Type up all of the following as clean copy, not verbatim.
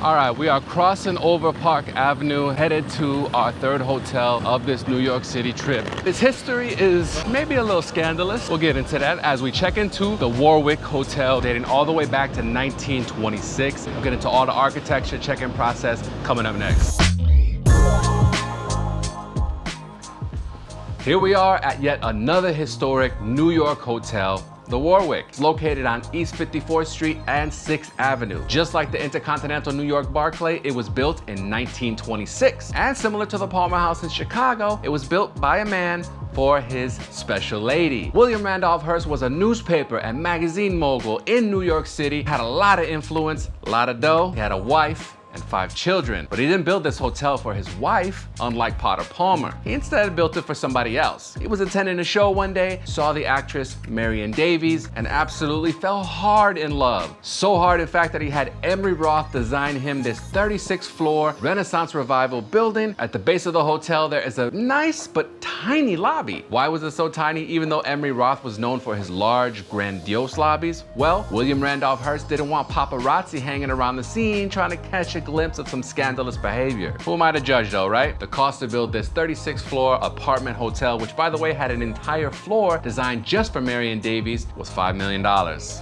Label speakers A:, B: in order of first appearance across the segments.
A: All right, we are crossing over Park Avenue, headed to our third hotel of this New York City trip. Its history is maybe a little scandalous. We'll get into that as we check into the Warwick Hotel, dating all the way back to 1926. We'll get into all the architecture check-in process coming up next. Here we are at yet another historic New York hotel, the Warwick. It's located on East 54th Street and 6th Avenue. Just like the Intercontinental New York Barclay, it was built in 1926. And similar to the Palmer House in Chicago, it was built by a man for his special lady. William Randolph Hearst was a newspaper and magazine mogul in New York City, had a lot of influence, a lot of dough. He had a wife and 5 children. But he didn't build this hotel for his wife, unlike Potter Palmer. He instead built it for somebody else. He was attending a show one day, saw the actress Marion Davies, and absolutely fell hard in love. So hard, in fact, that he had Emery Roth design him this 36th-floor Renaissance Revival building. At the base of the hotel, there is a nice but tiny lobby. Why was it so tiny, even though Emery Roth was known for his large, grandiose lobbies? Well, William Randolph Hearst didn't want paparazzi hanging around the scene trying to catch a glimpse of some scandalous behavior. Who am I to judge though, right? The cost to build this 36th floor apartment hotel, which by the way had an entire floor designed just for Marion Davies, was $5 million.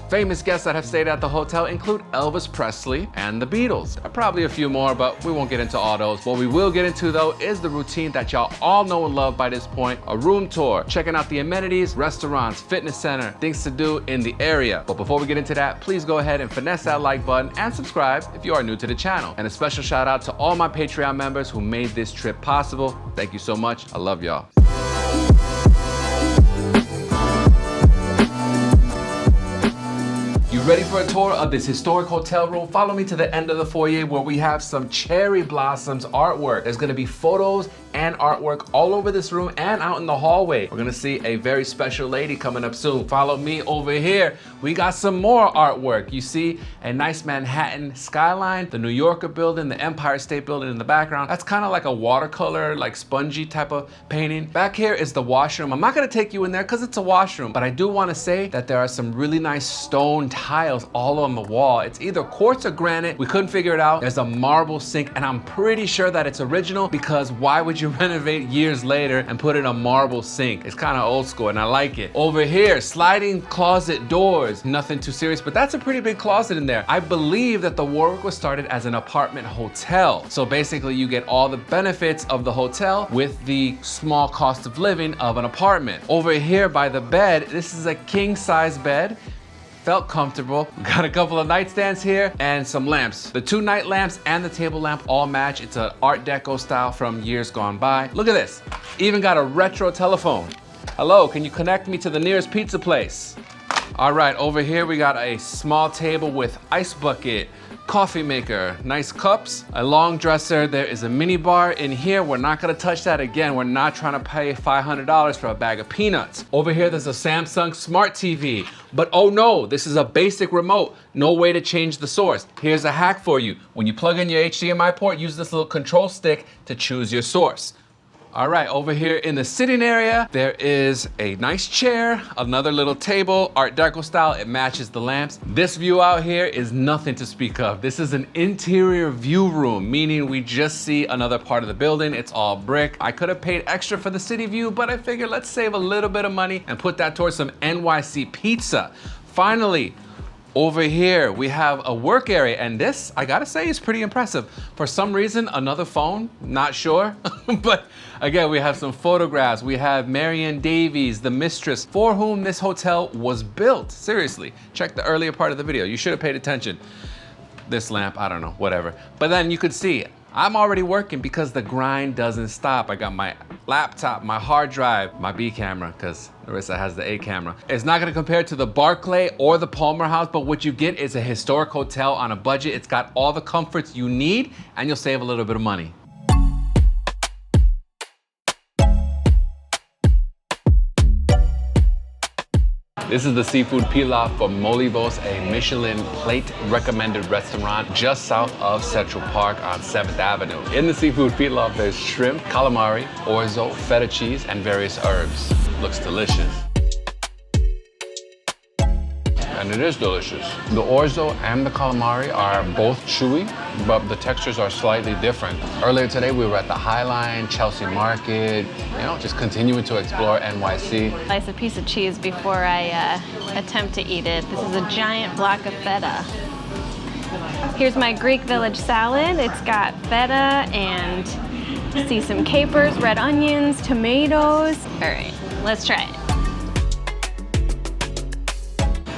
A: Famous guests that have stayed at the hotel include Elvis Presley and the Beatles. There are probably a few more, but we won't get into all those. What we will get into though is the routine that y'all all know and love by this point, a room tour, checking out the amenities, restaurants, fitness center, things to do in the area. But before we get into that, please go ahead and finesse that like button and subscribe if you are new to the channel. And a special shout out to all my Patreon members who made this trip possible. Thank you so much. I love y'all. You ready for a tour of this historic hotel room? Follow me to the end of the foyer where we have some cherry blossoms artwork. There's gonna be photos and artwork all over this room and out in the hallway. We're gonna see a very special lady coming up soon. Follow me over here. We got some more artwork. You see a nice Manhattan skyline, the New Yorker building, the Empire State Building in the background. That's kind of like a watercolor, like spongy type of painting. Back here is the washroom. I'm not gonna take you in there because it's a washroom, but I do wanna say that there are some really nice stone tiles all on the wall. It's either quartz or granite. We couldn't figure it out. There's a marble sink, and I'm pretty sure that it's original because why would you renovate years later and put in a marble sink? It's kind of old school and I like it. Over here, sliding closet doors. Nothing too serious, but that's a pretty big closet in there. I believe that the Warwick was started as an apartment hotel. So basically you get all the benefits of the hotel with the small cost of living of an apartment. Over here by the bed, this is a king size bed. Felt comfortable. We got a couple of nightstands here and some lamps. The 2 night lamps and the table lamp all match. It's an Art Deco style from years gone by. Look at this. Even got a retro telephone. Hello, can you connect me to the nearest pizza place? All right, over here we got a small table with ice bucket, coffee maker, nice cups, a long dresser. There is a mini bar in here. We're not gonna touch that again. We're not trying to pay $500 for a bag of peanuts. Over here, there's a Samsung Smart TV. But oh no, this is a basic remote. No way to change the source. Here's a hack for you. When you plug in your HDMI port, use this little control stick to choose your source. All right, over here in the sitting area, there is a nice chair, another little table, Art Deco style, it matches the lamps. This view out here is nothing to speak of. This is an interior view room, meaning we just see another part of the building. It's all brick. I could have paid extra for the city view, but I figured let's save a little bit of money and put that towards some NYC pizza. Finally, over here, we have a work area, and this, I gotta say, is pretty impressive. For some reason, another phone, not sure, but again, we have some photographs. We have Marion Davies, the mistress, for whom this hotel was built. Seriously, check the earlier part of the video. You should have paid attention. This lamp, I don't know, whatever. But then you could see, I'm already working because the grind doesn't stop. I got my laptop, my hard drive, my B camera, because Larissa has the A camera. It's not gonna compare to the Barclay or the Palmer House, but what you get is a historic hotel on a budget. It's got all the comforts you need, and you'll save a little bit of money. This is the seafood pilaf from Molivos, a Michelin plate recommended restaurant just south of Central Park on 7th Avenue. In the seafood pilaf, there's shrimp, calamari, orzo, feta cheese, and various herbs. Looks delicious. And it is delicious. The orzo and the calamari are both chewy, but the textures are slightly different. Earlier today, we were at the High Line, Chelsea Market, you know, just continuing to explore NYC.
B: Slice a piece of cheese before I attempt to eat it. This is a giant block of feta. Here's my Greek village salad. It's got feta and see some capers, red onions, tomatoes. All right, let's try it.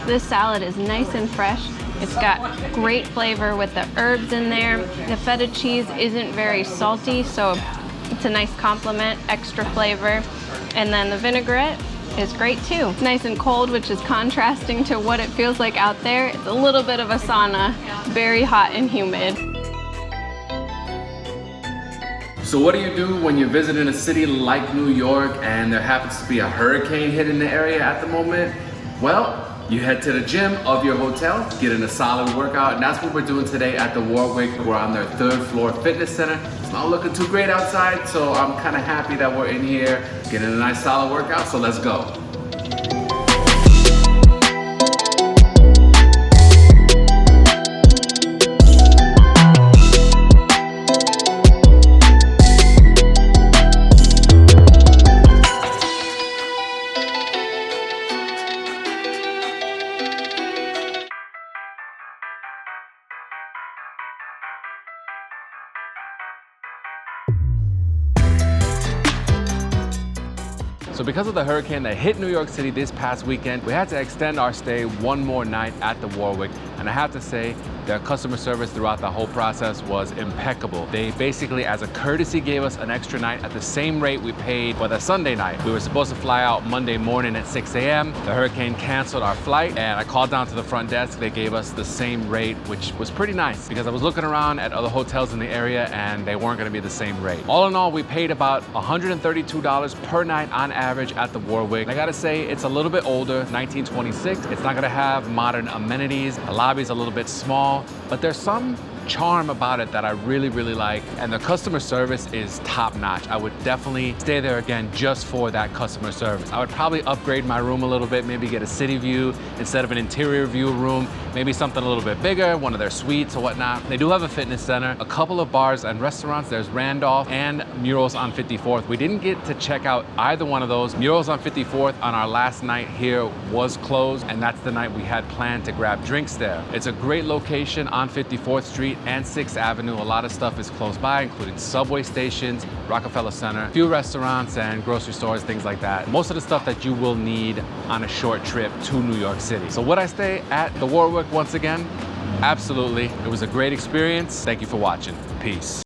B: This salad is nice and fresh. It's got great flavor with the herbs in there. The feta cheese isn't very salty, so it's a nice complement, extra flavor. And then the vinaigrette is great too. It's nice and cold, which is contrasting to what it feels like out there. It's a little bit of a sauna, very hot and humid.
A: So what do you do when you're visiting a city like New York and there happens to be a hurricane hitting the area at the moment? Well, you head to the gym of your hotel, get in a solid workout, and that's what we're doing today at the Warwick. We're on their 3rd floor fitness center. It's not looking too great outside, so I'm kind of happy that we're in here getting a nice solid workout, so let's go. So because of the hurricane that hit New York City this past weekend, we had to extend our stay one more night at the Warwick. And I have to say, their customer service throughout the whole process was impeccable. They basically, as a courtesy, gave us an extra night at the same rate we paid for the Sunday night. We were supposed to fly out Monday morning at 6 a.m. The hurricane canceled our flight, and I called down to the front desk. They gave us the same rate, which was pretty nice because I was looking around at other hotels in the area and they weren't gonna be the same rate. All in all, we paid about $132 per night on average at the Warwick. I gotta say, it's a little bit older, 1926. It's not gonna have modern amenities. The lobby's a little bit small, but there's some charm about it that I really, really like. And the customer service is top notch. I would definitely stay there again just for that customer service. I would probably upgrade my room a little bit, maybe get a city view instead of an interior view room, maybe something a little bit bigger, one of their suites or whatnot. They do have a fitness center, a couple of bars and restaurants. There's Randolph and Murals on 54th. We didn't get to check out either one of those. Murals on 54th on our last night here was closed, and that's the night we had planned to grab drinks there. It's a great location on 54th Street and 6th Avenue. A lot of stuff is close by, including subway stations, Rockefeller Center, a few restaurants and grocery stores, things like that. Most of the stuff that you will need on a short trip to New York City. So would I stay at the Warwick once again? Absolutely. It was a great experience. Thank you for watching. Peace.